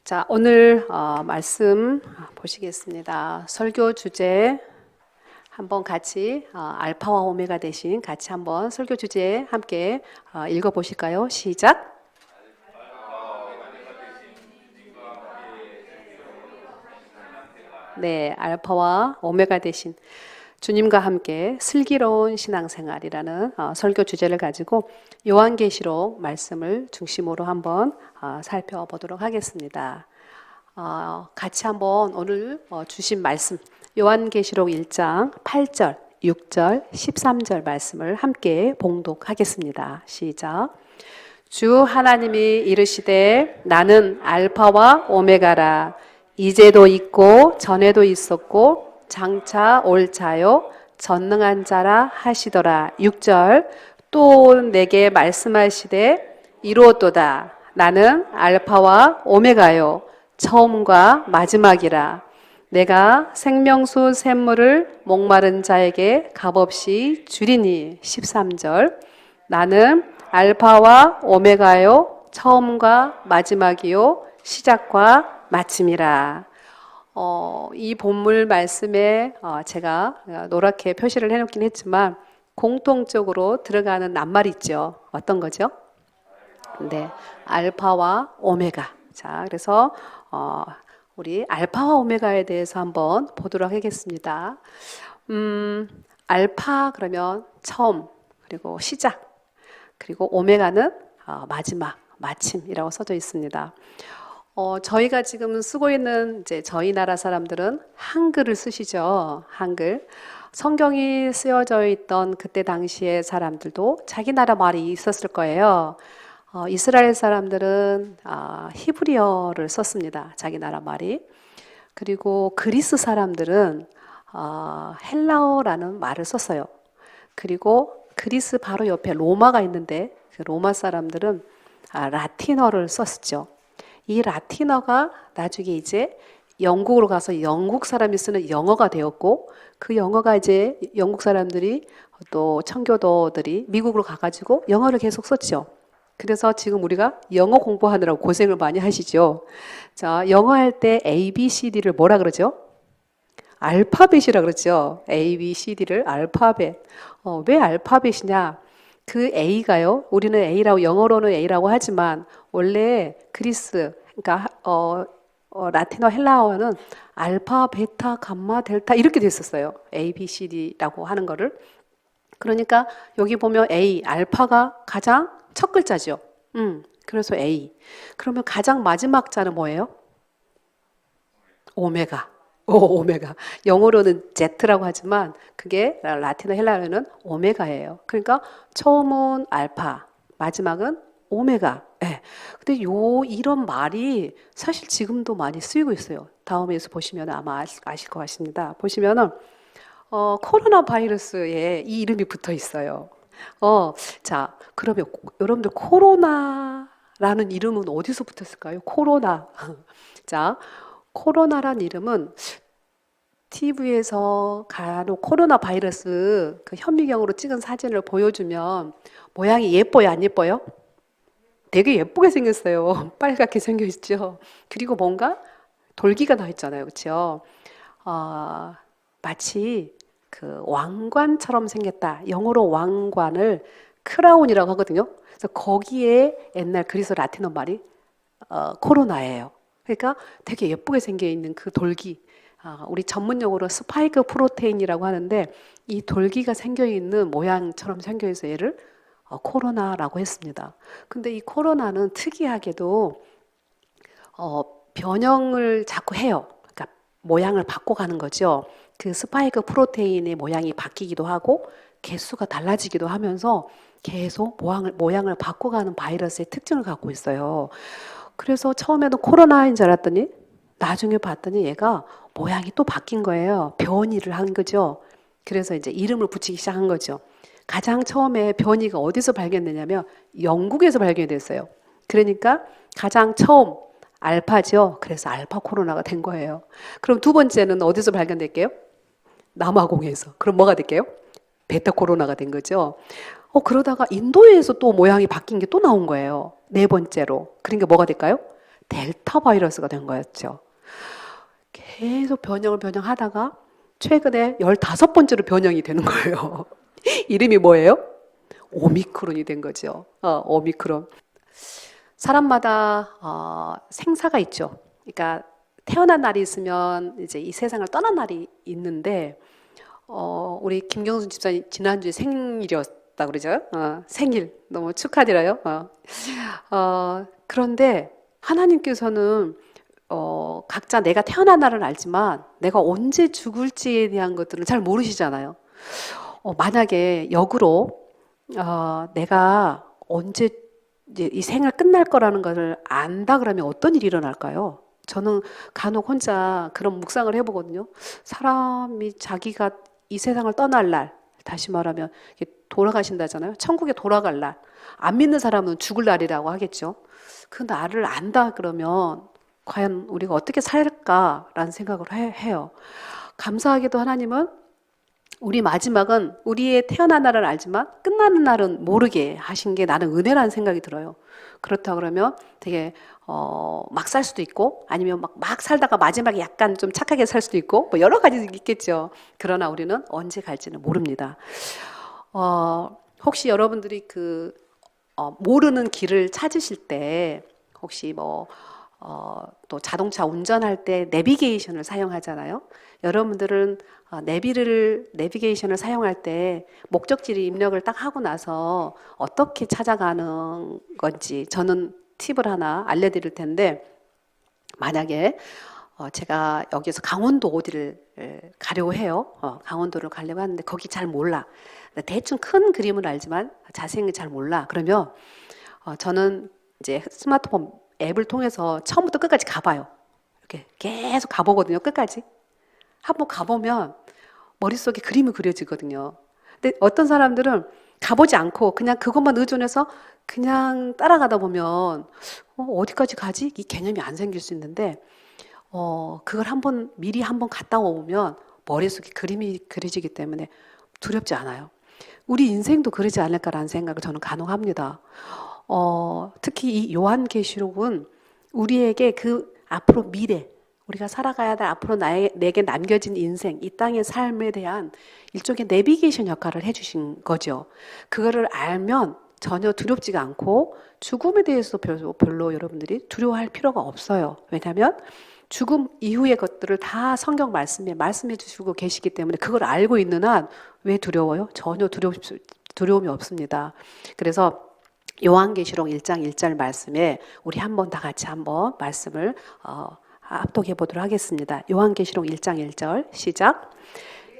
자, 오늘 말씀 보시겠습니다. 설교 주제 한번 같이 알파와 오메가 대신 같이 한번 설교 주제 함께 읽어 보실까요? 시작. 네, 알파와 오메가 대신 주님과 함께 슬기로운 신앙생활이라는 설교 주제를 가지고 요한계시록 말씀을 중심으로 한번 살펴보도록 하겠습니다. 같이 한번 오늘 주신 말씀 요한계시록 1장 8절, 6절, 13절 말씀을 함께 봉독하겠습니다. 시작. 주 하나님이 이르시되 나는 알파와 오메가라. 이제도 있고 전에도 있었고 장차 올 자요 전능한 자라 하시더라. 6절. 또 내게 말씀하시되 이루었도다. 나는 알파와 오메가요 처음과 마지막이라. 내가 생명수 샘물을 목마른 자에게 값없이 주리니. 13절. 나는 알파와 오메가요 처음과 마지막이요 시작과 마침이라. 이 본물 말씀에 제가 노랗게 표시를 해놓긴 했지만 공통적으로 들어가는 낱말이 있죠. 어떤 거죠? 네, 알파와 오메가. 자, 그래서 우리 알파와 오메가에 대해서 한번 보도록 하겠습니다. 알파 그러면 처음, 그리고 시작, 그리고 오메가는 마지막, 마침이라고 써져 있습니다. 저희가 지금 쓰고 있는 이제 저희 나라 사람들은 한글을 쓰시죠. 한글. 성경이 쓰여져 있던 그때 당시의 사람들도 자기 나라 말이 있었을 거예요. 이스라엘 사람들은 히브리어를 썼습니다. 자기 나라 말이. 그리고 그리스 사람들은 헬라어라는 말을 썼어요. 그리고 그리스 바로 옆에 로마가 있는데 그 로마 사람들은 라틴어를 썼죠. 이 라틴어가 나중에 이제 영국으로 가서 영국 사람이 쓰는 영어가 되었고, 그 영어가 이제 영국 사람들이 또 청교도들이 미국으로 가가지고 영어를 계속 썼죠. 그래서 지금 우리가 영어 공부하느라고 고생을 많이 하시죠. 자, 영어 할 때 A, B, C, D를 뭐라 그러죠? 알파벳이라 그러죠. A, B, C, D를 알파벳. 왜 알파벳이냐? 그 A가요. 우리는 A라고 영어로는 A라고 하지만 원래 그리스, 그러니까 라틴어 헬라어는 알파, 베타, 감마, 델타 이렇게 돼 있었어요. A, B, C, D라고 하는 거를. 그러니까 여기 보면 A, 알파가 가장 첫 글자죠. 그래서 A. 그러면 가장 마지막 자는 뭐예요? 오메가. 오메가. 영어로는 Z라고 하지만 그게 라틴어 헬라어는 오메가예요. 그러니까 처음은 알파, 마지막은 오메가. 네. 근데 이런 말이 사실 지금도 많이 쓰이고 있어요. 다음에서 보시면 아마 아실 것 같습니다. 보시면은 코로나 바이러스에 이 이름이 붙어 있어요. 자, 그러면 여러분들 코로나라는 이름은 어디서 붙었을까요? 코로나. 자, 코로나란 이름은 TV에서 간혹 코로나 바이러스 그 현미경으로 찍은 사진을 보여주면 모양이 예뻐요, 안 예뻐요? 되게 예쁘게 생겼어요. 빨갛게 생겼죠. 그리고 뭔가 돌기가 나 있잖아요, 그렇죠? 마치 그 왕관처럼 생겼다. 영어로 왕관을 크라운이라고 하거든요. 그래서 거기에 옛날 그리스 라틴어 말이 코로나예요. 그러니까 되게 예쁘게 생겨 있는 그 돌기, 우리 전문용어로 스파이크 프로테인이라고 하는데 이 돌기가 생겨 있는 모양처럼 생겨 있어 얘를 코로나라고 했습니다. 근데 이 코로나는 특이하게도 변형을 자꾸 해요. 그러니까 모양을 바꿔가는 거죠. 그 스파이크 프로테인의 모양이 바뀌기도 하고 개수가 달라지기도 하면서 계속 모양을 바꿔가는 바이러스의 특징을 갖고 있어요. 그래서 처음에는 코로나인 줄 알았더니 나중에 봤더니 얘가 모양이 또 바뀐 거예요. 변이를 한 거죠. 그래서 이제 이름을 붙이기 시작한 거죠. 가장 처음에 변이가 어디서 발견되냐면 영국에서 발견이 됐어요. 그러니까 가장 처음 알파죠. 그래서 알파 코로나가 된 거예요. 그럼 두 번째는 어디서 발견될게요? 남아공에서. 그럼 뭐가 될게요? 베타 코로나가 된 거죠. 그러다가 인도에서 또 모양이 바뀐 게 또 나온 거예요. 네 번째로. 그러니까 뭐가 될까요? 델타 바이러스가 된 거였죠. 계속 변형하다가 최근에 15번째로 변형이 되는 거예요. 이름이 뭐예요? 오미크론이 된 거죠. 오미크론. 사람마다 생사가 있죠. 그러니까 태어난 날이 있으면 이제 이 세상을 떠난 날이 있는데 우리 김경순 집사님 지난주에 생일이었다 그러죠. 생일 너무 축하드려요. 그런데 하나님께서는 각자 내가 태어난 날은 알지만 내가 언제 죽을지에 대한 것들은 잘 모르시잖아요. 만약에 역으로 내가 언제 이제 이 생을 끝날 거라는 것을 안다 그러면 어떤 일이 일어날까요? 저는 간혹 혼자 그런 묵상을 해보거든요. 사람이 자기가 이 세상을 떠날 날, 다시 말하면 돌아가신다잖아요. 천국에 돌아갈 날. 안 믿는 사람은 죽을 날이라고 하겠죠. 그 날을 안다 그러면 과연 우리가 어떻게 살까라는 생각을 해요. 감사하게도 하나님은 우리 마지막은 우리의 태어난 날은 알지만 끝나는 날은 모르게 하신 게 나는 은혜라는 생각이 들어요. 그렇다 그러면 되게 막 살 수도 있고 아니면 막 살다가 마지막에 약간 좀 착하게 살 수도 있고 뭐 여러 가지 있겠죠. 그러나 우리는 언제 갈지는 모릅니다. 혹시 여러분들이 모르는 길을 찾으실 때 혹시 또 자동차 운전할 때 내비게이션을 사용하잖아요. 여러분들은 내비게이션을 사용할 때 목적지를 입력을 딱 하고 나서 어떻게 찾아가는 건지 저는 팁을 하나 알려드릴 텐데, 만약에 제가 여기서 강원도 어디를 가려고 해요. 강원도를 가려고 하는데 거기 잘 몰라. 대충 큰 그림은 알지만 자세히 잘 몰라. 그러면 저는 이제 스마트폰 앱을 통해서 처음부터 끝까지 가봐요. 이렇게 계속 가보거든요. 끝까지. 한번 가보면 머릿속에 그림이 그려지거든요. 근데 어떤 사람들은 가보지 않고 그냥 그것만 의존해서 그냥 따라가다 보면 어디까지 가지? 이 개념이 안 생길 수 있는데 그걸 미리 한번 갔다 오면 머릿속에 그림이 그려지기 때문에 두렵지 않아요. 우리 인생도 그러지 않을까라는 생각을 저는 간혹 합니다. 특히 이 요한계시록은 우리에게 그 앞으로 미래, 우리가 살아가야 될 앞으로 내게 남겨진 인생, 이 땅의 삶에 대한 일종의 내비게이션 역할을 해주신 거죠. 그거를 알면 전혀 두렵지가 않고 죽음에 대해서 별로 여러분들이 두려워할 필요가 없어요. 왜냐하면 죽음 이후의 것들을 다 성경 말씀해 주시고 계시기 때문에 그걸 알고 있는 한 왜 두려워요? 전혀 두려움이 없습니다. 그래서 요한계시록 1장 1절 말씀에 우리 한번 다 같이 한번 말씀을 합독해 보도록 하겠습니다. 요한계시록 1장 1절 시작.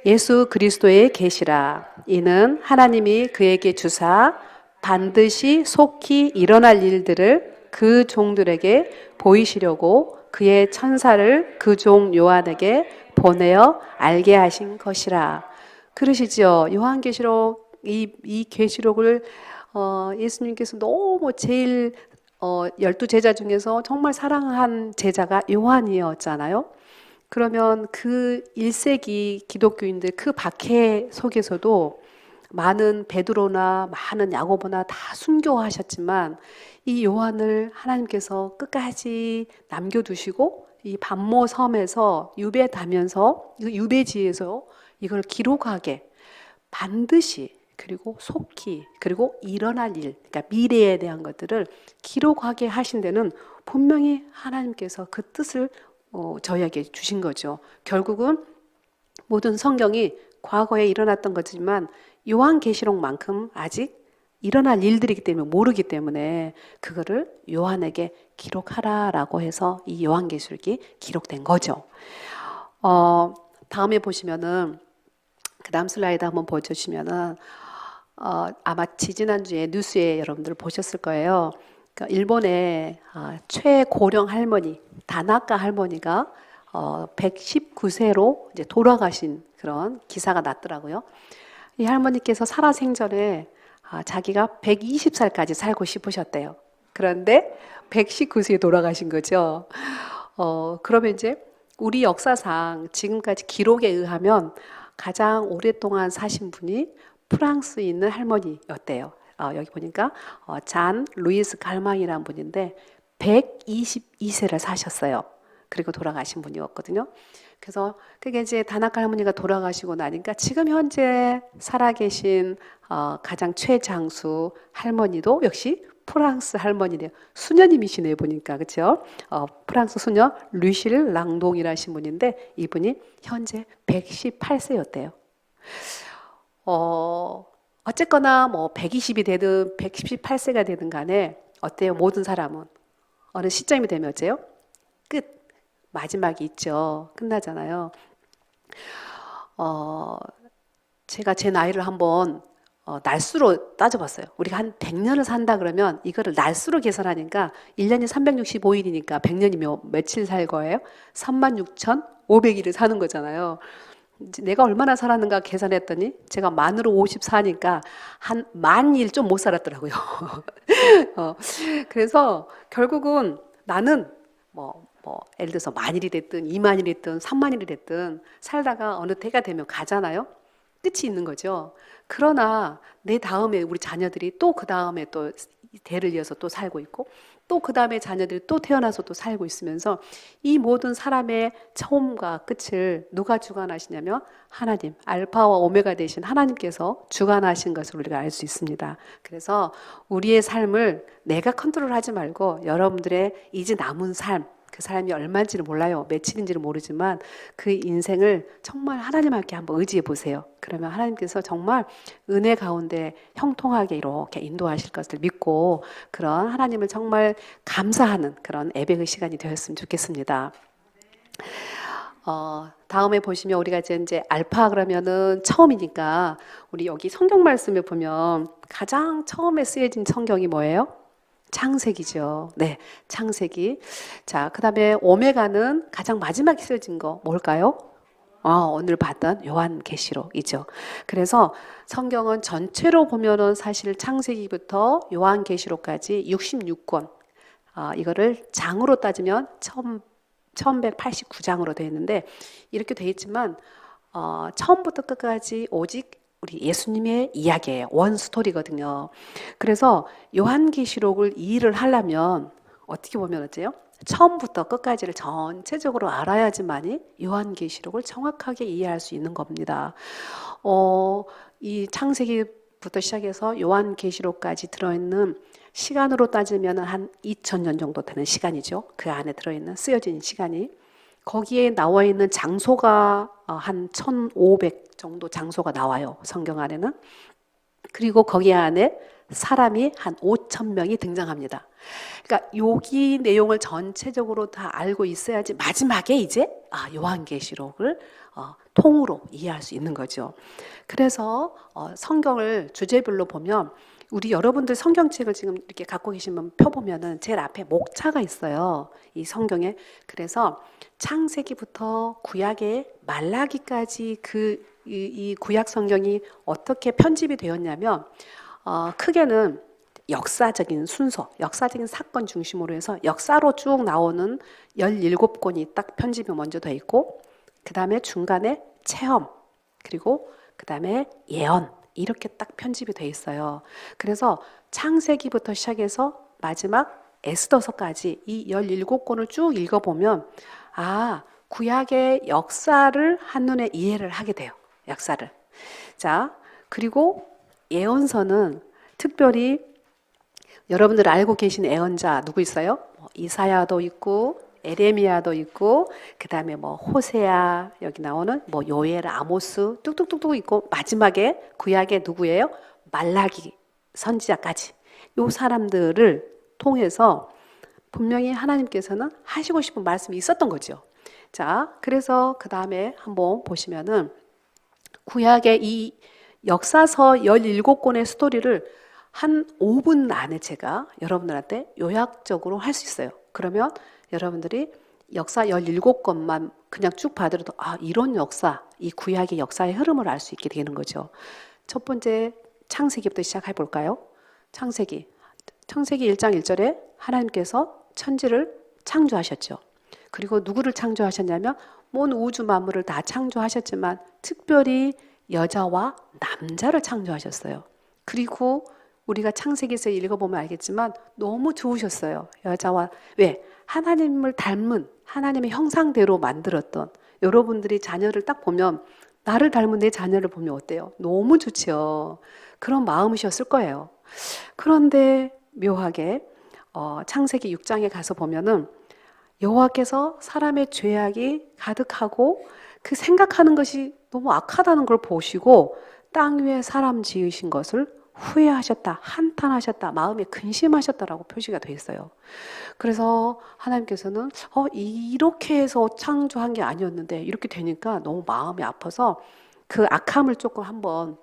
예수 그리스도의 계시라. 이는 하나님이 그에게 주사 반드시 속히 일어날 일들을 그 종들에게 보이시려고 그의 천사를 그 종 요한에게 보내어 알게 하신 것이라. 그러시죠. 요한계시록 이 계시록을 예수님께서 너무 제일 12제자 중에서 정말 사랑한 제자가 요한이었잖아요. 그러면 그 1세기 기독교인들 그 박해 속에서도 많은 베드로나 많은 야고보나 다 순교하셨지만 이 요한을 하나님께서 끝까지 남겨두시고 이 반모 섬에서 유배다면서 유배지에서 이걸 기록하게 반드시 그리고 속히 그리고 일어날 일, 그러니까 미래에 대한 것들을 기록하게 하신 데는 분명히 하나님께서 그 뜻을 저희에게 주신 거죠. 결국은 모든 성경이 과거에 일어났던 거지만 요한계시록만큼 아직 일어날 일들이기 때문에 모르기 때문에 그거를 요한에게 기록하라라고 해서 이 요한계시록이 기록된 거죠. 다음에 보시면은 그 다음 슬라이드 한번 보여주시면은 아마 지지난주에 뉴스에 여러분들 보셨을 거예요. 그러니까 일본의 최고령 할머니 다나카 할머니가 119세로 이제 돌아가신 그런 기사가 났더라고요. 이 할머니께서 살아생전에 자기가 120살까지 살고 싶으셨대요. 그런데 119세에 돌아가신 거죠. 그러면 이제 우리 역사상 지금까지 기록에 의하면 가장 오랫동안 사신 분이 프랑스에 있는 할머니였대요. 여기 보니까 잔 루이스 갈망이라는 분인데 122세를 사셨어요. 그리고 돌아가신 분이었거든요. 그래서 그게 이제 다나카 할머니가 돌아가시고 나니까 지금 현재 살아계신 가장 최장수 할머니도 역시 프랑스 할머니네요. 수녀님이시네요, 보니까. 그렇죠? 프랑스 수녀 루실 랑동이라신 분인데 이분이 현재 118세였대요. 어쨌거나 뭐 120이 되든 118세가 되든 간에 어때요? 모든 사람은 어느 시점이 되면 어째요? 끝. 마지막이 있죠. 끝나잖아요. 제가 제 나이를 한번 날수로 따져봤어요. 우리가 한 100년을 산다 그러면 이거를 날수로 계산하니까 1년이 365일이니까 100년이면 며칠 살 거예요? 36,500일을 사는 거잖아요. 내가 얼마나 살았는가 계산했더니 제가 만으로 54니까 한 10,000일 좀 못 살았더라고요. 그래서 결국은 나는 예를 들어서 10,000일이 됐든 20,000일이 됐든 30,000일이 됐든 살다가 어느 때가 되면 가잖아요. 끝이 있는 거죠. 그러나 내 다음에 우리 자녀들이 또 그 다음에 또 대를 이어서 또 살고 있고 또 그 다음에 자녀들이 또 태어나서 또 살고 있으면서 이 모든 사람의 처음과 끝을 누가 주관하시냐면 하나님, 알파와 오메가 되신 하나님께서 주관하신 것을 우리가 알 수 있습니다. 그래서 우리의 삶을 내가 컨트롤하지 말고 여러분들의 이제 남은 삶, 그 사람이 얼마인지는 몰라요. 며칠인지는 모르지만 그 인생을 정말 하나님께 한번 의지해 보세요. 그러면 하나님께서 정말 은혜 가운데 형통하게 이렇게 인도하실 것을 믿고 그런 하나님을 정말 감사하는 그런 예배의 시간이 되었으면 좋겠습니다. 다음에 보시면 우리가 이제 알파 그러면은 처음이니까 우리 여기 성경 말씀에 보면 가장 처음에 쓰여진 성경이 뭐예요? 창세기죠. 네, 창세기. 자, 그 다음에 오메가는 가장 마지막에 쓰여진 거 뭘까요? 오늘 봤던 요한계시록이죠. 그래서 성경은 전체로 보면은 사실 창세기부터 요한계시록까지 66권. 이거를 장으로 따지면 1189장으로 되어 있는데 이렇게 되어 있지만 처음부터 끝까지 오직 우리 예수님의 이야기예요. 원 스토리거든요. 그래서 요한계시록을 이해를 하려면 어떻게 보면 어때요? 처음부터 끝까지를 전체적으로 알아야지만이 요한계시록을 정확하게 이해할 수 있는 겁니다. 이 창세기부터 시작해서 요한계시록까지 들어있는 시간으로 따지면 한 2000년 정도 되는 시간이죠. 그 안에 들어있는 쓰여진 시간이. 거기에 나와 있는 장소가 한 1500 정도 장소가 나와요. 성경 안에는. 그리고 거기 안에 사람이 한 5,000명이 등장합니다. 그러니까 여기 내용을 전체적으로 다 알고 있어야지 마지막에 이제 요한계시록을 통으로 이해할 수 있는 거죠. 그래서 성경을 주제별로 보면 우리 여러분들 성경책을 지금 이렇게 갖고 계시면 펴보면은 제일 앞에 목차가 있어요. 이 성경에. 그래서 창세기부터 구약의 말라기까지 이 구약 성경이 어떻게 편집이 되었냐면 크게는 역사적인 순서, 역사적인 사건 중심으로 해서 역사로 쭉 나오는 17권이 딱 편집이 먼저 돼 있고 그 다음에 중간에 체험 그리고 그 다음에 예언 이렇게 딱 편집이 돼 있어요. 그래서 창세기부터 시작해서 마지막 에스더서까지 이 17권을 쭉 읽어보면 구약의 역사를 한눈에 이해를 하게 돼요. 역사를. 자, 그리고 예언서는 특별히 여러분들 알고 계신 예언자 누구 있어요? 이사야도 있고 에레미야도 있고 그 다음에 호세아 여기 나오는 요엘, 아모스 뚝뚝뚝뚝 있고 마지막에 구약의 누구예요? 말라기 선지자까지 요 사람들을 통해서 분명히 하나님께서는 하시고 싶은 말씀이 있었던 거죠. 자, 그래서 그 다음에 한번 보시면은 구약의 이 역사서 17권의 스토리를 한 5분 안에 제가 여러분들한테 요약적으로 할 수 있어요. 그러면 여러분들이 역사 17권만 그냥 쭉 봐들어도 이런 역사, 이 구약의 역사의 흐름을 알 수 있게 되는 거죠. 첫 번째 창세기부터 시작해 볼까요? 창세기 1장 1절에 하나님께서 천지를 창조하셨죠. 그리고 누구를 창조하셨냐면 온 우주 만물을 다 창조하셨지만 특별히 여자와 남자를 창조하셨어요. 그리고 우리가 창세기에서 읽어보면 알겠지만 너무 좋으셨어요. 여자와 왜? 하나님을 닮은 하나님의 형상대로 만들었던 여러분들이 자녀를 딱 보면 나를 닮은 내 자녀를 보면 어때요? 너무 좋지요. 그런 마음이셨을 거예요. 그런데 묘하게 창세기 6장에 가서 보면은 여호와께서 사람의 죄악이 가득하고 그 생각하는 것이 너무 악하다는 걸 보시고 땅 위에 사람 지으신 것을 후회하셨다, 한탄하셨다, 마음에 근심하셨다라고 표시가 되어 있어요. 그래서 하나님께서는 이렇게 해서 창조한 게 아니었는데 이렇게 되니까 너무 마음이 아파서 그 악함을 조금 한번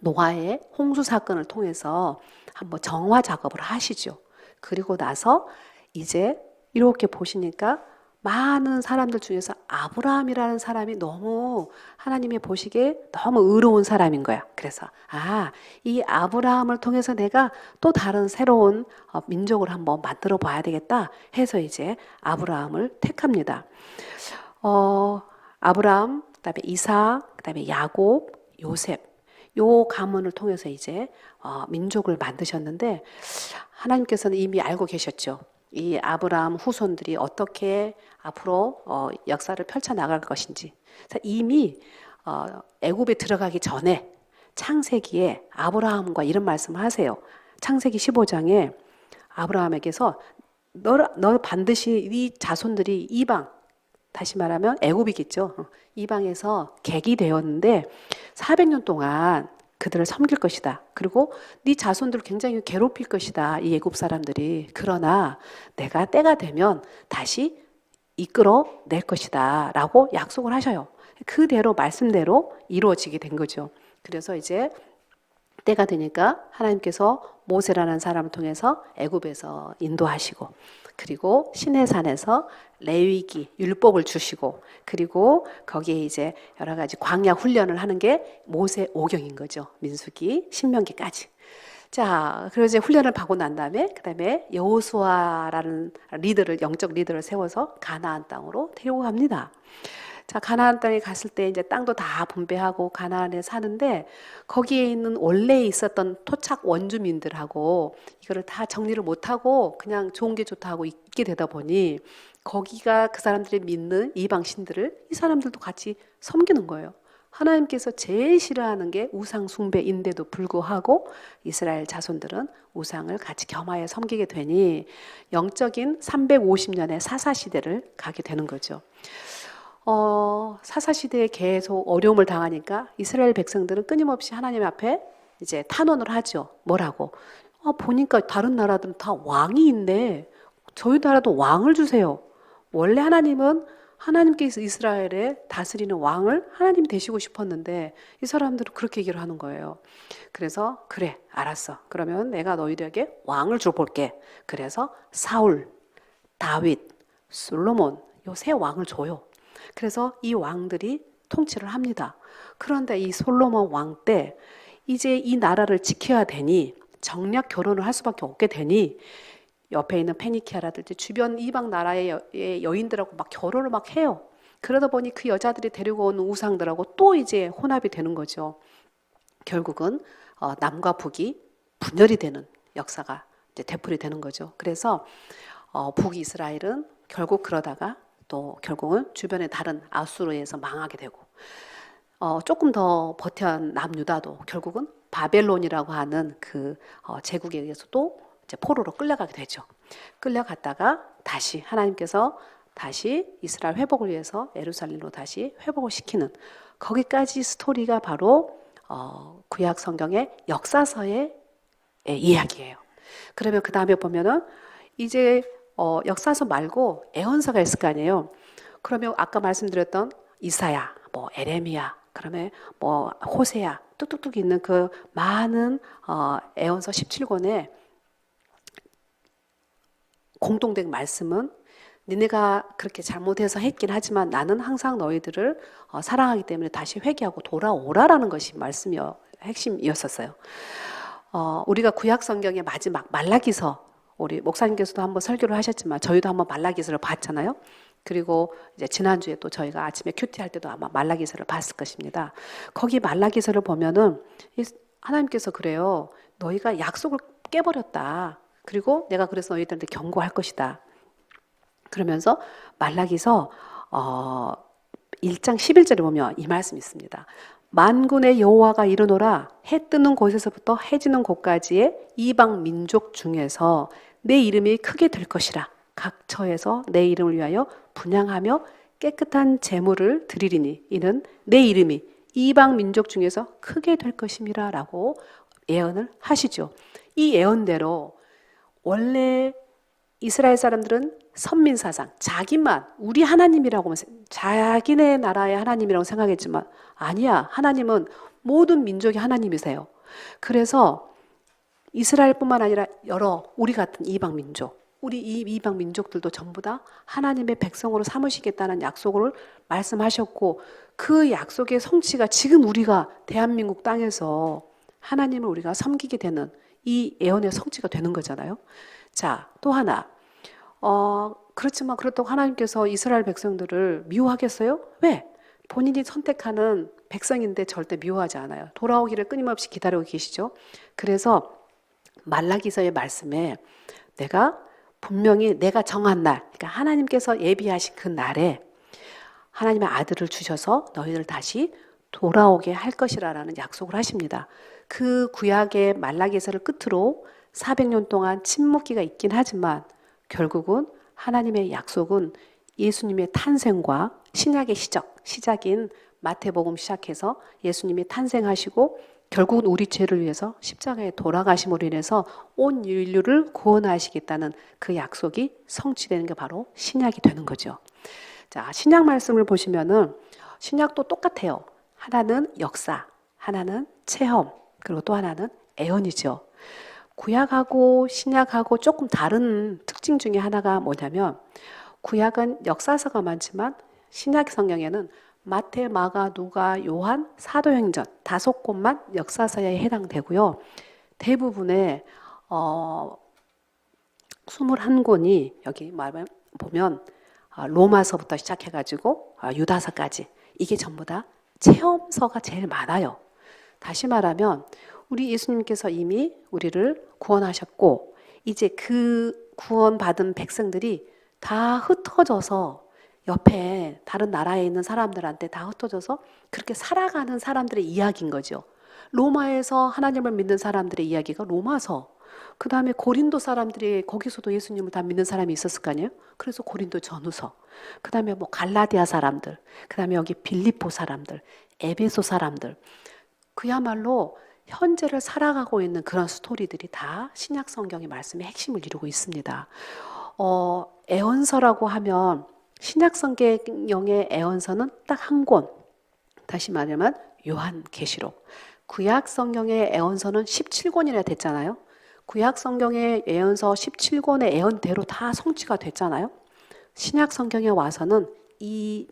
노아의 홍수 사건을 통해서 한번 정화 작업을 하시죠. 그리고 나서 이제 이렇게 보시니까 많은 사람들 중에서 아브라함이라는 사람이 너무 하나님이 보시기에 너무 의로운 사람인 거야. 그래서 이 아브라함을 통해서 내가 또 다른 새로운 민족을 한번 만들어 봐야 되겠다 해서 이제 아브라함을 택합니다. 아브라함, 그다음에 이삭, 그다음에 야곱, 요셉 요 가문을 통해서 이제 민족을 만드셨는데 하나님께서는 이미 알고 계셨죠. 이 아브라함 후손들이 어떻게 앞으로 역사를 펼쳐 나갈 것인지. 이미 애굽에 들어가기 전에 창세기에 아브라함과 이런 말씀을 하세요. 창세기 15장에 아브라함에게서 너 반드시 네 자손들이 이방, 다시 말하면 애굽이겠죠. 이방에서 객이 되었는데 400년 동안 그들을 섬길 것이다. 그리고 네 자손들을 굉장히 괴롭힐 것이다. 이 애굽 사람들이. 그러나 내가 때가 되면 다시 이끌어낼 것이다. 라고 약속을 하셔요. 그대로 말씀대로 이루어지게 된 거죠. 그래서 이제 때가 되니까 하나님께서 모세라는 사람을 통해서 애굽에서 인도하시고 그리고 시내산에서 레위기 율법을 주시고 그리고 거기에 이제 여러 가지 광야 훈련을 하는 게 모세 오경인 거죠. 민수기, 신명기까지. 자, 그리고 이제 훈련을 받고 난 다음에 그다음에 여호수아라는 리더를 영적 리더를 세워서 가나안 땅으로 데리고 갑니다. 자, 가나안 땅에 갔을 때 이제 땅도 다 분배하고 가나안에 사는데 거기에 있는 원래 있었던 토착 원주민들하고 이거를 다 정리를 못하고 그냥 좋은 게 좋다 하고 있게 되다 보니 거기가 그 사람들이 믿는 이방 신들을 이 사람들도 같이 섬기는 거예요. 하나님께서 제일 싫어하는 게 우상 숭배인데도 불구하고 이스라엘 자손들은 우상을 같이 겸하여 섬기게 되니 영적인 350년의 사사시대를 가게 되는 거죠. 사사시대에 계속 어려움을 당하니까 이스라엘 백성들은 끊임없이 하나님 앞에 이제 탄원을 하죠. 뭐라고? 보니까 다른 나라들은 다 왕이 있네. 저희 나라도 왕을 주세요. 원래 하나님은 하나님께서 이스라엘에 다스리는 왕을 하나님 되시고 싶었는데 이 사람들은 그렇게 얘기를 하는 거예요. 그래서 그래, 알았어. 그러면 내가 너희들에게 왕을 줘볼게. 그래서 사울, 다윗, 솔로몬 요 세 왕을 줘요. 그래서 이 왕들이 통치를 합니다. 그런데 이 솔로몬 왕 때 이제 이 나라를 지켜야 되니 정략 결혼을 할 수밖에 없게 되니 옆에 있는 페니키아라든지 주변 이방 나라의 여인들하고 막 결혼을 막 해요. 그러다 보니 그 여자들이 데리고 오는 우상들하고 또 이제 혼합이 되는 거죠. 결국은 남과 북이 분열이 되는 역사가 이제 되풀이 되는 거죠. 그래서 북이스라엘은 결국 그러다가 또 결국은 주변의 다른 아수르에서 망하게 되고 조금 더 버텨한 남유다도 결국은 바벨론이라고 하는 그 제국에 의해서 또 이제 포로로 끌려가게 되죠. 끌려갔다가 다시 하나님께서 다시 이스라엘 회복을 위해서 예루살렘으로 다시 회복을 시키는 거기까지 스토리가 바로 구약 성경의 역사서의 이야기예요. 그러면 그 다음에 보면은 이제 역사서 말고 애언서가 있을 거 아니에요. 그러면 아까 말씀드렸던 이사야, 뭐 에레미야, 그러면 뭐 호세야 뚝뚝뚝 있는 그 많은 애언서 17권에 공통된 말씀은 니네가 그렇게 잘못해서 했긴 하지만 나는 항상 너희들을 사랑하기 때문에 다시 회개하고 돌아오라라는 것이 말씀이요 핵심이었었어요. 우리가 구약 성경의 마지막 말라기서 우리 목사님께서도 한번 설교를 하셨지만 저희도 한번 말라기서를 봤잖아요. 그리고 이제 지난주에 또 저희가 아침에 큐티 할 때도 아마 말라기서를 봤을 것입니다. 거기 말라기서를 보면은 하나님께서 그래요. 너희가 약속을 깨버렸다. 그리고 내가 그래서 너희들한테 경고할 것이다. 그러면서 말라기서 1장 11절에 보면 이 말씀이 있습니다. 만군의 여호와가 이르노라 해 뜨는 곳에서부터 해 지는 곳까지의 이방 민족 중에서 내 이름이 크게 될 것이라. 각 처에서 내 이름을 위하여 분향하며 깨끗한 제물을 드리리니 이는 내 이름이 이방 민족 중에서 크게 될 것임이라 라고 예언을 하시죠. 이 예언대로 원래 이스라엘 사람들은 선민사상, 자기만 우리 하나님이라고 자기네 나라의 하나님이라고 생각했지만 아니야. 하나님은 모든 민족의 하나님이세요. 그래서 이스라엘뿐만 아니라 여러 우리 같은 이방 민족, 우리 이 이방 민족들도 전부 다 하나님의 백성으로 삼으시겠다는 약속을 말씀하셨고 그 약속의 성취가 지금 우리가 대한민국 땅에서 하나님을 우리가 섬기게 되는 이 예언의 성취가 되는 거잖아요. 자, 또 하나. 그렇지만 그렇다고 하나님께서 이스라엘 백성들을 미워하겠어요? 왜? 본인이 선택하는 백성인데 절대 미워하지 않아요. 돌아오기를 끊임없이 기다리고 계시죠. 그래서 말라기서의 말씀에 내가 분명히 내가 정한 날, 그러니까 하나님께서 예비하신 그 날에 하나님의 아들을 주셔서 너희들 다시 돌아오게 할 것이라는 약속을 하십니다. 그 구약의 말라기서를 끝으로 400년 동안 침묵기가 있긴 하지만 결국은 하나님의 약속은 예수님의 탄생과 신약의 시작인 마태복음 시작해서 예수님이 탄생하시고 결국은 우리 죄를 위해서 십자가에 돌아가심으로 인해서 온 인류를 구원하시겠다는 그 약속이 성취되는 게 바로 신약이 되는 거죠. 자, 신약 말씀을 보시면은 신약도 똑같아요. 하나는 역사, 하나는 체험, 그리고 또 하나는 애언이죠. 구약하고 신약하고 조금 다른 특징 중에 하나가 뭐냐면 구약은 역사서가 많지만 신약 성경에는 마태, 마가, 누가, 요한, 사도행전 5곳만 역사서에 해당되고요. 대부분의 21권이 여기 보면 로마서부터 시작해가지고 유다서까지 이게 전부 다 체험서가 제일 많아요. 다시 말하면 우리 예수님께서 이미 우리를 구원하셨고 이제 그 구원받은 백성들이 다 흩어져서 옆에 다른 나라에 있는 사람들한테 다 흩어져서 그렇게 살아가는 사람들의 이야기인 거죠. 로마에서 하나님을 믿는 사람들의 이야기가 로마서. 그 다음에 고린도 사람들이 거기서도 예수님을 다 믿는 사람이 있었을 거 아니에요? 그래서 고린도 전후서. 그 다음에 뭐 갈라디아 사람들. 그 다음에 여기 빌립보 사람들. 에베소 사람들. 그야말로 현재를 살아가고 있는 그런 스토리들이 다 신약 성경의 말씀의 핵심을 이루고 있습니다. 애언서라고 하면 신약 성경의 애언서는 딱 한 권. 다시 말하면 요한계시록. 구약 성경의 애언서는 17권이나 됐잖아요. 구약 성경의 애언서 17권의 애언대로 다 성취가 됐잖아요. 신약 성경에 와서는 이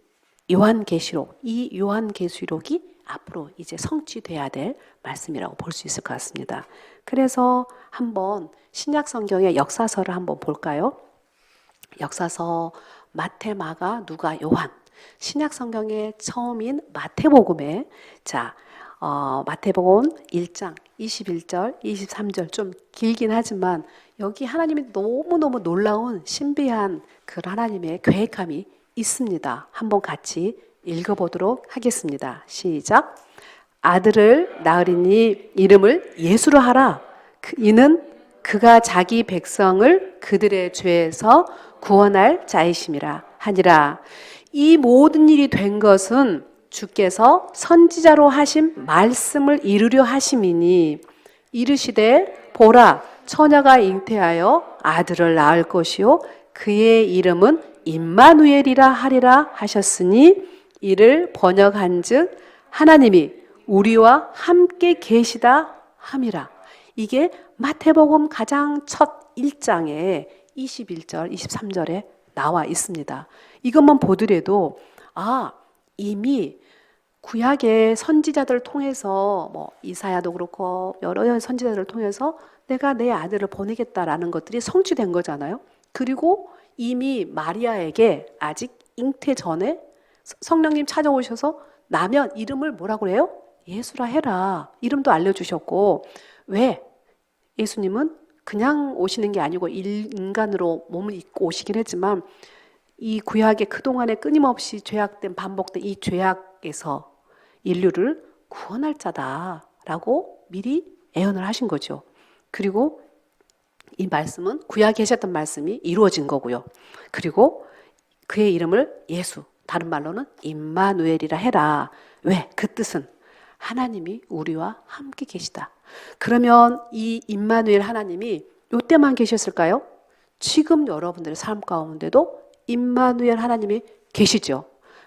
요한계시록, 이 요한계시록이 앞으로 이제 성취돼야 될 말씀이라고 볼 수 있을 것 같습니다. 그래서 한번 신약 성경의 역사서를 한번 볼까요? 역사서 마태, 마가, 누가, 요한. 신약 성경의 처음인 마태복음에 마태복음 1장 21절, 23절 좀 길긴 하지만 여기 하나님이 너무너무 놀라운 신비한 그 하나님의 계획함이 있습니다. 한번 같이 읽어보도록 하겠습니다. 시작. 아들을 낳으리니 이름을 예수로 하라. 이는 그가 자기 백성을 그들의 죄에서 구원할 자이심이라 하니라. 이 모든 일이 된 것은 주께서 선지자로 하신 말씀을 이루려 하심이니 이르시되 보라 처녀가 잉태하여 아들을 낳을 것이요 그의 이름은 임마누엘이라 하리라 하셨으니 이를 번역한즉 하나님이 우리와 함께 계시다 함이라. 이게 마태복음 가장 첫 1장에 21절, 23절에 나와 있습니다. 이것만 보더라도 이미 구약의 선지자들을 통해서 뭐 이사야도 그렇고 여러 선지자들을 통해서 내가 내 아들을 보내겠다라는 것들이 성취된 거잖아요. 그리고 이미 마리아에게 아직 잉태 전에 성령님 찾아오셔서 나면 이름을 뭐라고 해요? 예수라 해라. 이름도 알려주셨고 왜? 예수님은 그냥 오시는 게 아니고 인간으로 몸을 입고 오시긴 했지만 이 구약에 그동안에 끊임없이 죄악된 반복된 이 죄악에서 인류를 구원할 자다라고 미리 예언을 하신 거죠. 그리고 이 말씀은 구약에 하셨던 말씀이 이루어진 거고요. 그리고 그의 이름을 예수, 다른 말로는 임마누엘이라 해라. 왜? 그 뜻은 하나님이 우리와 함께 계시다. 그러면 이 임마누엘 하나님이 이때만 계셨을까요? 지금 여러분들의 삶 가운데도 임마누엘 하나님이 계시죠.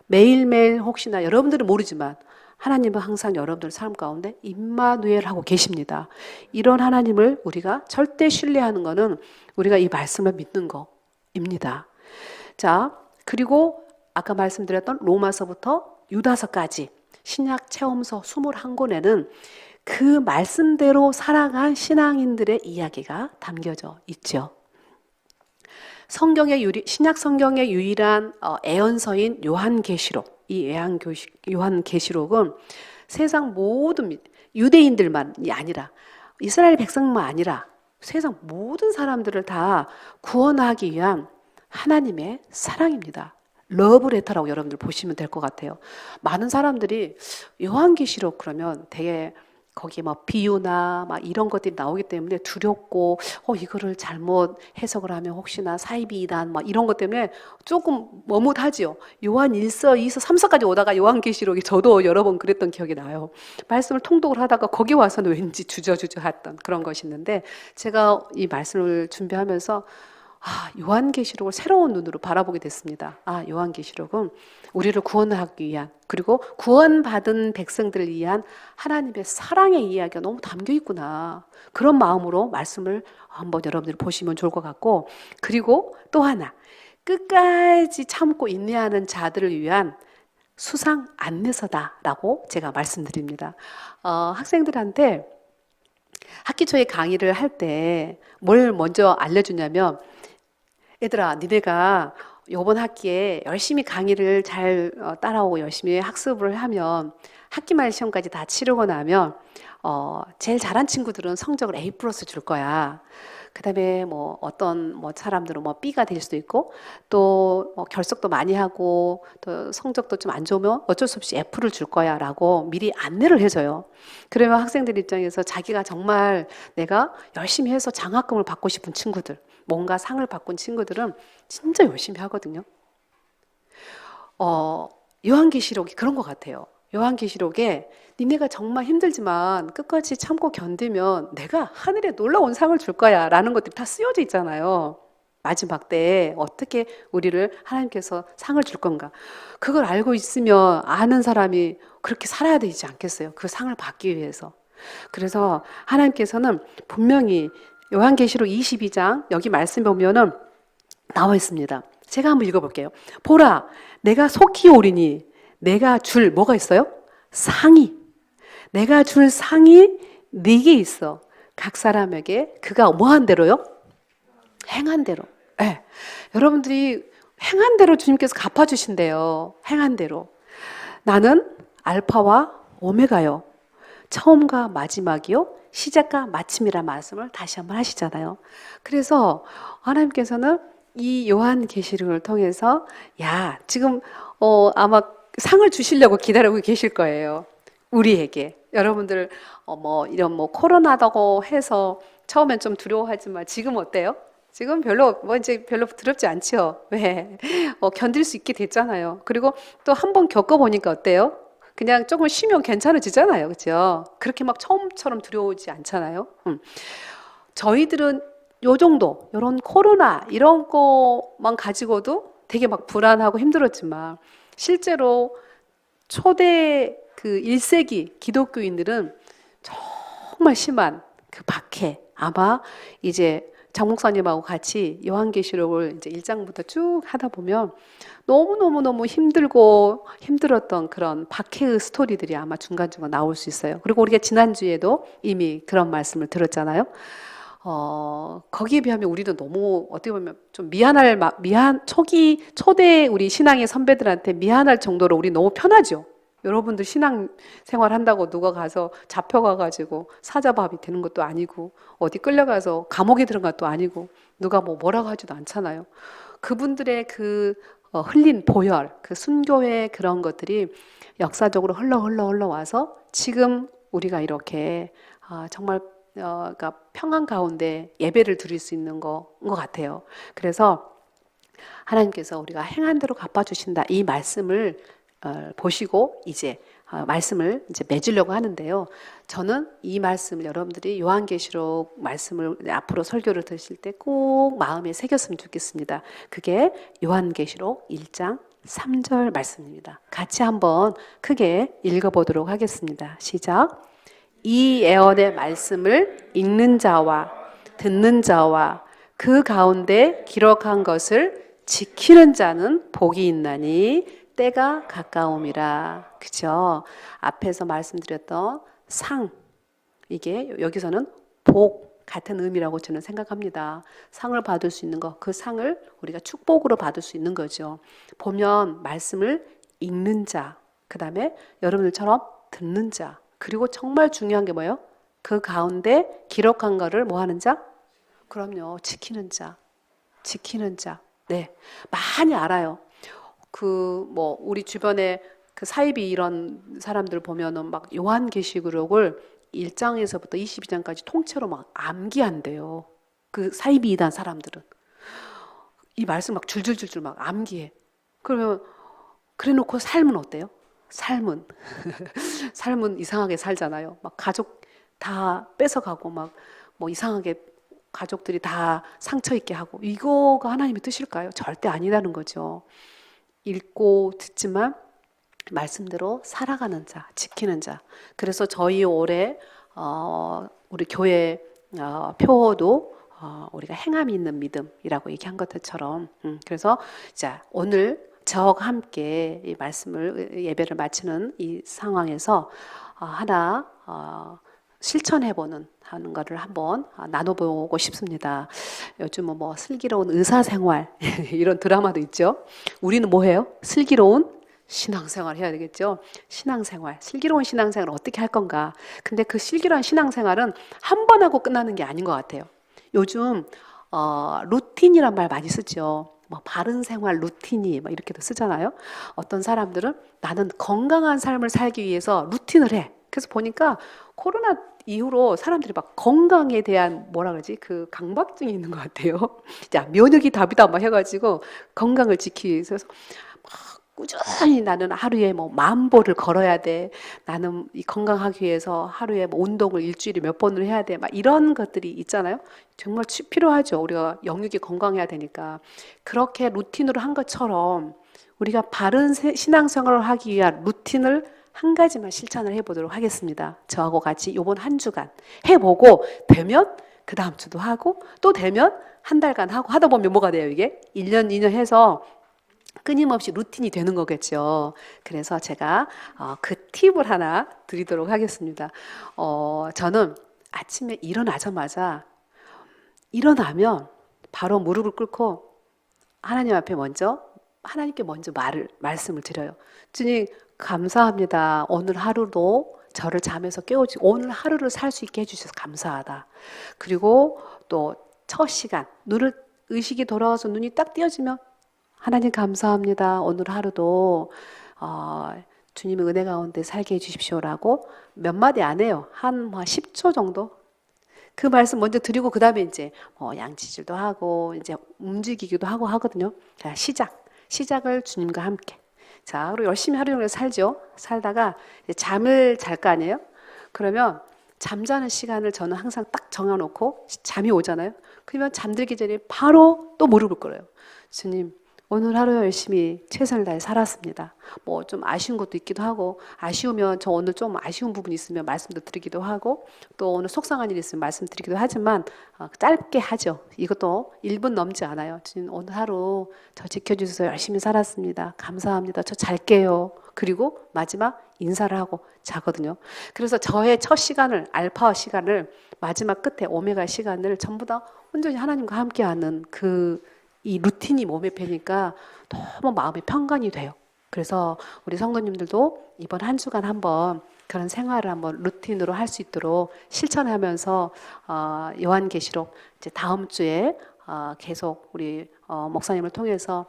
매일매일 혹시나 여러분들은 모르지만 하나님은 항상 여러분들 삶 가운데 임마누엘 하고 계십니다. 이런 하나님을 우리가 절대 신뢰하는 것은 우리가 이 말씀을 믿는 것입니다. 자, 그리고 아까 말씀드렸던 로마서부터 유다서까지 신약 체험서 21권에는 그 말씀대로 살아간 신앙인들의 이야기가 담겨져 있죠. 신약 성경의 유일한 애언서인 요한계시록, 이 요한계시록은 세상 모든 유대인들만이 아니라 이스라엘 백성만 아니라 세상 모든 사람들을 다 구원하기 위한 하나님의 사랑입니다. 러브레터라고 여러분들 보시면 될 것 같아요. 많은 사람들이 요한계시록 그러면 되게 거기에 막 비유나 막 이런 것들이 나오기 때문에 두렵고 이거를 잘못 해석을 하면 혹시나 사이비 이단 막 이런 것 때문에 조금 머뭇하지요. 요한 1서, 2서, 3서까지 오다가 요한계시록이 저도 여러 번 그랬던 기억이 나요. 말씀을 통독을 하다가 거기 와서는 왠지 주저주저 했던 그런 것이 있는데 제가 이 말씀을 준비하면서 요한계시록을 새로운 눈으로 바라보게 됐습니다. 요한계시록은 우리를 구원하기 위한 그리고 구원받은 백성들을 위한 하나님의 사랑의 이야기가 너무 담겨 있구나. 그런 마음으로 말씀을 한번 여러분들이 보시면 좋을 것 같고 그리고 또 하나 끝까지 참고 인내하는 자들을 위한 수상 안내서다라고 제가 말씀드립니다. 학생들한테 학기 초에 강의를 할 때 뭘 먼저 알려주냐면 얘들아, 니네가 이번 학기에 열심히 강의를 잘 따라오고 열심히 학습을 하면 학기 말 시험까지 다 치르고 나면 제일 잘한 친구들은 성적을 A+ 줄 거야. 그다음에 어떤 사람들은 B가 될 수도 있고 또 결석도 많이 하고 또 성적도 좀 안 좋으면 어쩔 수 없이 F를 줄 거야라고 미리 안내를 해줘요. 그러면 학생들 입장에서 자기가 정말 내가 열심히 해서 장학금을 받고 싶은 친구들, 뭔가 상을 받고 친구들은 진짜 열심히 하거든요. 요한계시록이 그런 것 같아요. 요한계시록에 니네가 정말 힘들지만 끝까지 참고 견디면 내가 하늘에 놀라운 상을 줄 거야 라는 것들이 다 쓰여져 있잖아요. 마지막 때에 어떻게 우리를 하나님께서 상을 줄 건가. 그걸 알고 있으면 아는 사람이 그렇게 살아야 되지 않겠어요? 그 상을 받기 위해서. 그래서 하나님께서는 분명히 요한계시록 22장 여기 말씀 보면은 나와 있습니다. 제가 한번 읽어볼게요. 보라, 내가 속히 오리니 내가 줄 뭐가 있어요? 상이. 내가 줄 상이 네게 있어. 각 사람에게 그가 뭐한 대로요? 행한 대로. 네. 여러분들이 행한 대로 주님께서 갚아주신대요. 행한 대로. 나는 알파와 오메가요. 처음과 마지막이요. 시작과 마침이란 말씀을 다시 한번 하시잖아요. 그래서 하나님께서는 이 요한계시록을 통해서 지금 아마 상을 주시려고 기다리고 계실 거예요. 우리에게. 여러분들 이런 코로나다고 해서 처음엔 좀 두려워하지만 지금 어때요? 지금 이제 별로 두렵지 않죠? 왜? 견딜 수 있게 됐잖아요. 그리고 또 한 번 겪어보니까 어때요? 그냥 조금 쉬면 괜찮아지잖아요. 그죠? 그렇게 막 처음처럼 두려우지 않잖아요. 저희들은 요 정도, 이런 코로나, 이런 거만 가지고도 되게 막 불안하고 힘들었지만, 실제로 초대 그 1세기 기독교인들은 정말 심한 그 박해, 아마 이제 장 목사님하고 같이 요한계시록을 이제 1장부터 쭉 하다 보면 너무너무 힘들고 힘들었던 그런 박해의 스토리들이 아마 중간중간 나올 수 있어요. 그리고 우리가 지난주에도 이미 그런 말씀을 들었잖아요. 거기에 비하면 우리도 너무 어떻게 보면 좀 초대 우리 신앙의 선배들한테 미안할 정도로 우리 너무 편하죠. 여러분들 신앙 생활 한다고 누가 가서 잡혀가가지고 사자밥이 되는 것도 아니고 어디 끌려가서 감옥에 들어간 것도 아니고 누가 뭐라고 하지도 않잖아요. 그분들의 그 흘린 보혈, 그 순교의 그런 것들이 역사적으로 흘러와서 지금 우리가 이렇게 정말 그러니까 평안 가운데 예배를 드릴 수 있는 거인 것 같아요. 그래서 하나님께서 우리가 행한 대로 갚아주신다 이 말씀을 보시고 이제 말씀을 이제 맺으려고 하는데요. 저는 이 말씀을 여러분들이 요한계시록 말씀을 앞으로 설교를 들으실 때 꼭 마음에 새겼으면 좋겠습니다. 그게 요한계시록 1장 3절 말씀입니다. 같이 한번 크게 읽어보도록 하겠습니다. 시작. 이 예언의 말씀을 읽는 자와 듣는 자와 그 가운데 기록한 것을 지키는 자는 복이 있나니 때가 가까움이라. 그죠? 앞에서 말씀드렸던 상, 이게 여기서는 복 같은 의미라고 저는 생각합니다. 상을 받을 수 있는 것, 그 상을 우리가 축복으로 받을 수 있는 거죠. 보면 말씀을 읽는 자, 그 다음에 여러분들처럼 듣는 자, 그리고 정말 중요한 게 뭐예요? 그 가운데 기록한 거를 뭐 하는 자? 그럼요, 지키는 자. 지키는 자. 네, 많이 알아요. 우리 주변에 그 사이비 이런 사람들 보면은 막 요한계시록을 1장에서부터 22장까지 통째로 막 암기한대요. 그 사이비 이단 사람들은. 이 말씀 막 줄줄줄줄 막 암기해. 그러면, 그래 놓고 삶은 어때요? 삶은. 삶은 이상하게 살잖아요. 막 가족 다 뺏어가고 막 뭐 이상하게 가족들이 다 상처 있게 하고. 이거가 하나님의 뜻일까요? 절대 아니라는 거죠. 읽고 듣지만 말씀대로 살아가는 자, 지키는 자. 그래서 저희 올해 우리 교회 표어도 우리가 행함이 있는 믿음이라고 얘기한 것처럼 그래서 자 오늘 저와 함께 이 말씀을 예배를 마치는 이 상황에서 하나 실천해보는 하는 거를 한번 나눠보고 싶습니다. 요즘은 뭐 슬기로운 의사생활 이런 드라마도 있죠. 우리는 뭐 해요? 슬기로운 신앙생활 해야 되겠죠. 신앙생활, 슬기로운 신앙생활을 어떻게 할 건가. 근데 그 슬기로운 신앙생활은 한 번 하고 끝나는 게 아닌 것 같아요. 요즘 루틴이란 말 많이 쓰죠. 뭐 바른 생활 루틴이 막 이렇게도 쓰잖아요. 어떤 사람들은 나는 건강한 삶을 살기 위해서 루틴을 해. 그래서 보니까 코로나 이후로 사람들이 막 건강에 대한 뭐라 그러지? 그 강박증이 있는 것 같아요. 자, 면역이 답이다 막 해가지고 건강을 지키기 위해서 막 꾸준히 나는 하루에 뭐 10,000보를 걸어야 돼. 나는 이 건강하기 위해서 하루에 뭐 운동을 일주일에 몇 번을 해야 돼. 막 이런 것들이 있잖아요. 정말 필요하죠. 우리가 영육이 건강해야 되니까. 그렇게 루틴으로 한 것처럼 우리가 바른 신앙생활을 하기 위한 루틴을 한 가지만 실천을 해보도록 하겠습니다. 저하고 같이 이번 한 주간 해보고 되면 그 다음 주도 하고 또 되면 한 달간 하고 하다 보면 뭐가 돼요 이게? 1년, 2년 해서 끊임없이 루틴이 되는 거겠죠. 그래서 제가 그 팁을 하나 드리도록 하겠습니다. 저는 아침에 일어나자마자 일어나면 바로 무릎을 꿇고 하나님 앞에 하나님께 먼저 말씀을 드려요. 주님 감사합니다. 오늘 하루도 저를 잠에서 깨워주고 오늘 하루를 살 수 있게 해주셔서 감사하다. 그리고 또 첫 시간 의식이 돌아와서 눈이 딱 띄어지면 하나님 감사합니다. 오늘 하루도 주님의 은혜 가운데 살게 해주십시오라고 몇 마디 안 해요. 한 10초 정도? 그 말씀 먼저 드리고 그 다음에 이제 양치질도 하고 이제 움직이기도 하고 하거든요. 자, 시작을 주님과 함께. 자, 그리고 열심히 하루 종일 살죠. 살다가 이제 잠을 잘 거 아니에요? 그러면 잠자는 시간을 저는 항상 딱 정해놓고 잠이 오잖아요. 그러면 잠들기 전에 바로 또 무릎을 꿇어요. 주님, 오늘 하루 열심히 최선을 다해 살았습니다. 뭐 좀 아쉬운 것도 있기도 하고 아쉬우면 저 오늘 좀 아쉬운 부분이 있으면 말씀도 드리기도 하고 또 오늘 속상한 일이 있으면 말씀드리기도 하지만 짧게 하죠. 이것도 1분 넘지 않아요. 주님 오늘 하루 저 지켜주셔서 열심히 살았습니다. 감사합니다. 저 잘게요. 그리고 마지막 인사를 하고 자거든요. 그래서 저의 첫 시간을 알파 시간을 마지막 끝에 오메가 시간을 전부 다 온전히 하나님과 함께하는 이 루틴이 몸에 배니까 너무 마음이 평간이 돼요. 그래서 우리 성도님들도 이번 한 주간 한번 그런 생활을 한번 루틴으로 할 수 있도록 실천하면서 요한계시록 이제 다음 주에 계속 우리 목사님을 통해서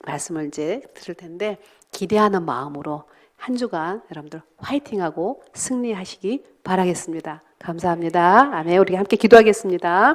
말씀을 이제 들을 텐데 기대하는 마음으로 한 주간 여러분들 화이팅하고 승리하시기 바라겠습니다. 감사합니다. 아멘. 우리 함께 기도하겠습니다.